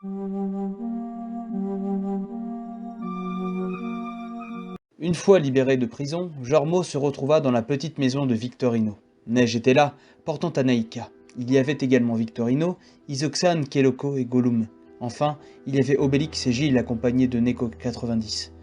Une fois libéré de prison, Jormo se retrouva dans la petite maison de Victorino. Neige était là, portant Anaïka. Il y avait également Victorino, Isoxan, Keloko et Gollum. Enfin, il y avait Obélix et Gilles accompagnés de Neko 90.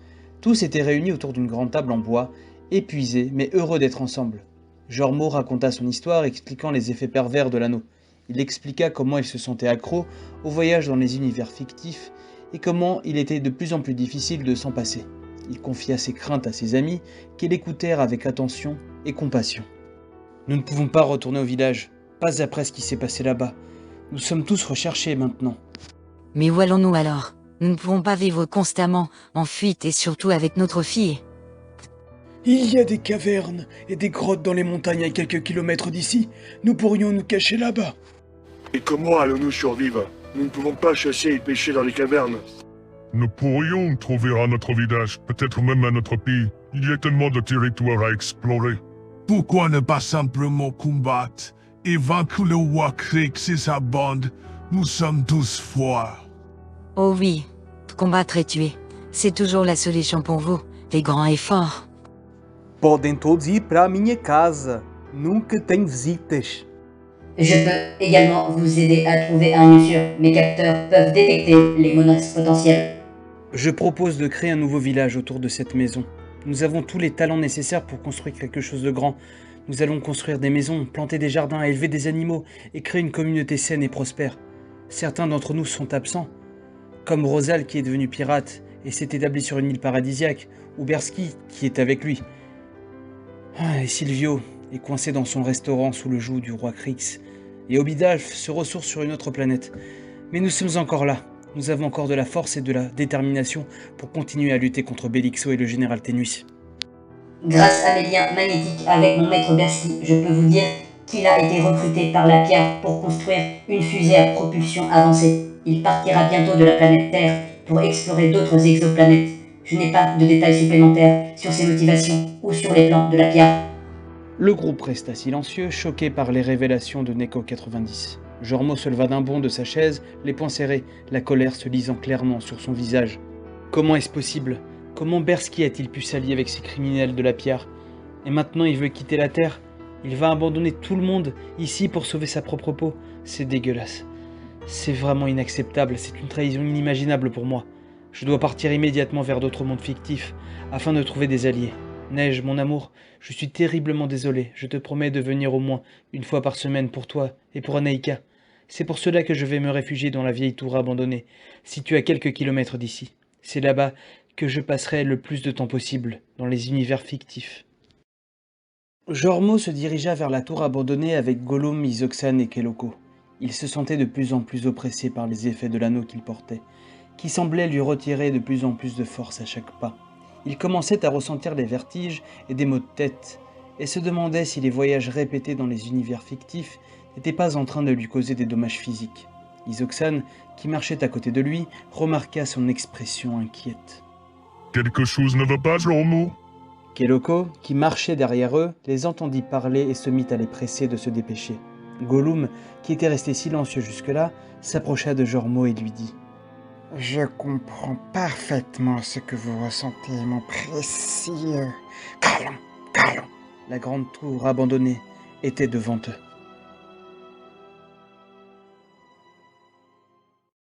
Tous étaient réunis autour d'une grande table en bois, épuisés mais heureux d'être ensemble. Jormo raconta son histoire expliquant les effets pervers de l'anneau. Il expliqua comment il se sentait accro au voyage dans les univers fictifs et comment il était de plus en plus difficile de s'en passer. Il confia ses craintes à ses amis, qui l'écoutèrent avec attention et compassion. Nous ne pouvons pas retourner au village, pas après ce qui s'est passé là-bas. Nous sommes tous recherchés maintenant. Mais où allons-nous alors? Nous ne pouvons pas vivre constamment, en fuite et surtout avec notre fille. Il y a des cavernes et des grottes dans les montagnes à quelques kilomètres d'ici. Nous pourrions nous cacher là-bas. Et comment allons-nous survivre? Nous ne pouvons pas chasser et pêcher dans les cavernes. Nous pourrions trouver à notre village, peut-être même à notre pays. Il y a tellement de territoires à explorer. Pourquoi ne pas simplement combattre et vaincre le roi Krix et sa bande? Nous sommes tous forts. Oh oui, combattre et tuer, c'est toujours la solution pour vous, les grands et forts. Podem todos ir para a minha casa. Nunca tem visitas. Je peux également vous aider à trouver un lieu sûr. Mes capteurs peuvent détecter les menaces potentielles. Je propose de créer un nouveau village autour de cette maison. Nous avons tous les talents nécessaires pour construire quelque chose de grand. Nous allons construire des maisons, planter des jardins, élever des animaux et créer une communauté saine et prospère. Certains d'entre nous sont absents, comme Rosal qui est devenu pirate et s'est établi sur une île paradisiaque, ou Bersky qui est avec lui. Et Silvio est coincé dans son restaurant sous le joug du roi Krix. Et Obidalf se ressource sur une autre planète. Mais nous sommes encore là. Nous avons encore de la force et de la détermination pour continuer à lutter contre Belixo et le général Ténuis. Grâce à mes liens magnétiques avec mon maître Bersky, je peux vous dire qu'il a été recruté par la pierre pour construire une fusée à propulsion avancée. Il partira bientôt de la planète Terre pour explorer d'autres exoplanètes. Je n'ai pas de détails supplémentaires sur ses motivations ou sur les plans de la pierre. Le groupe resta silencieux, choqué par les révélations de Neko 90. Jormo se leva d'un bond de sa chaise, les poings serrés, la colère se lisant clairement sur son visage. Comment est-ce possible? Comment Bersky a-t-il pu s'allier avec ces criminels de la pierre? Et maintenant il veut quitter la Terre? Il va abandonner tout le monde, ici, pour sauver sa propre peau? C'est dégueulasse. C'est vraiment inacceptable, c'est une trahison inimaginable pour moi. Je dois partir immédiatement vers d'autres mondes fictifs, afin de trouver des alliés. Neige, mon amour, je suis terriblement désolé. Je te promets de venir au moins une fois par semaine pour toi et pour Anaïka. C'est pour cela que je vais me réfugier dans la vieille tour abandonnée, située à quelques kilomètres d'ici. C'est là-bas que je passerai le plus de temps possible, dans les univers fictifs. Jormo se dirigea vers la tour abandonnée avec Gollum, Isoxan et Keloko. Il se sentait de plus en plus oppressé par les effets de l'anneau qu'il portait, qui semblait lui retirer de plus en plus de force à chaque pas. Il commençait à ressentir des vertiges et des maux de tête, et se demandait si les voyages répétés dans les univers fictifs n'étaient pas en train de lui causer des dommages physiques. Isoxan, qui marchait à côté de lui, remarqua son expression inquiète. Quelque chose ne va pas, Jormo? Keloko, qui marchait derrière eux, les entendit parler et se mit à les presser de se dépêcher. Gollum, qui était resté silencieux jusque-là, s'approcha de Jormo et lui dit « Je comprends parfaitement ce que vous ressentez, mon précieux. Calme, calme. » La grande tour abandonnée était devant eux.